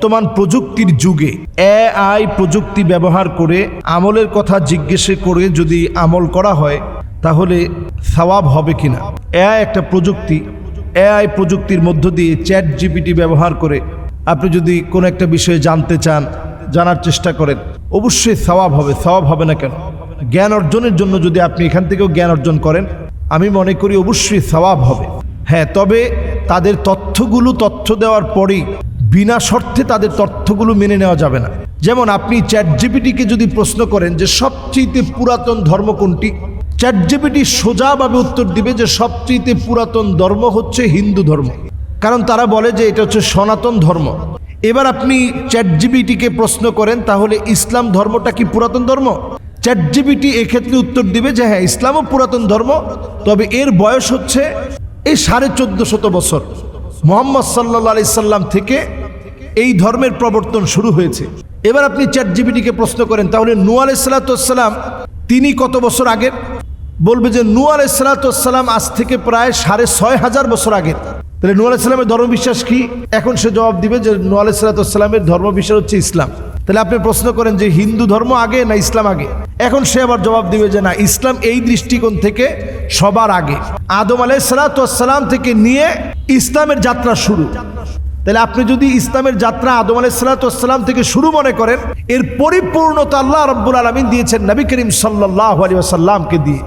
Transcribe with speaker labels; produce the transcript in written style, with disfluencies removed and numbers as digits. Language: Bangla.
Speaker 1: বর্তমান প্রযুক্তির যুগে এআই প্রযুক্তি ব্যবহার করে আমলের কথা জিজ্ঞেস করে যদি আমল করা হয় তাহলে সওয়াব হবে কিনা। এআই একটা প্রযুক্তি, এআই প্রযুক্তির মধ্য দিয়ে চ্যাট জিপিটি ব্যবহার করে আপনি যদি কোনো একটা বিষয়ে জানতে চান, জানার চেষ্টা করেন, অবশ্যই সওয়াব হবে। সওয়াব হবে না কেন? জ্ঞান অর্জনের জন্য যদি আপনি এখান থেকেও জ্ঞান অর্জন করেন, আমি মনে করি অবশ্যই সওয়াব হবে। হ্যাঁ, তবে তাদের তথ্য দেওয়ার পরেই বিনা শর্তে তাদের তথ্যগুলো মেনে নেওয়া যাবে না। যেমন আপনি চ্যাট জিপিটিকে যদি প্রশ্ন করেন যে সবচেয়ে পুরাতন ধর্ম কোনটি, চ্যাট জিপিটি সোজাভাবে উত্তর দিবে যে সবচেয়ে পুরাতন ধর্ম হচ্ছে হিন্দু ধর্ম, কারণ তারা বলে যে এটা হচ্ছে সনাতন ধর্ম। এবার আপনি চ্যাট জিপিটিকে প্রশ্ন করেন তাহলে ইসলাম ধর্মটা কি পুরাতন ধর্ম, চ্যাট জিপিটি এক্ষেত্রে উত্তর দিবে যে হ্যাঁ, ইসলামও পুরাতন ধর্ম, তবে এর বয়স হচ্ছে এই 1450 বছর। মুহাম্মদ সাল্লাল্লাহু আলাইহি সাল্লাম থেকে এই ধর্মের প্রবর্তন শুরু হয়েছে। এবার আপনি চ্যাট জিপিটিকে প্রশ্ন করেন তাহলে নূহ আলাইহিস সালাম তিনি কত বছর আগের, বলবে যে নূহ আলাইহিস সালাম আজ থেকে প্রায় 6500 বছর আগের। তাহলে নূহ আলাইহিস সালামের ধর্মবিশ্বাস কি? এখন সে জবাব দিবে যে নূহ আলাইহিস সালামের ধর্মবিশ্বাস হচ্ছে ইসলাম। তাহলে আপনি প্রশ্ন করেন যে হিন্দু ধর্ম আগে না ইসলাম আগে, এখন সে আবার জবাব দিবে যে না, ইসলাম এই দৃষ্টিকোণ থেকে সবার আগে। আদম আলাইহিস সালাম থেকে নিয়ে ইসলামের যাত্রা শুরু। তাহলে আপনি যদি ইসলামের যাত্রা আদম আলাইহিস সালাম থেকে শুরু মনে করেন, এর পরিপূর্ণতা আল্লাহ রাব্বুল আলামিন দিয়েছেন নবী করিম সাল্লাল্লাহু আলাইহি ওয়াসাল্লামকে দিয়ে।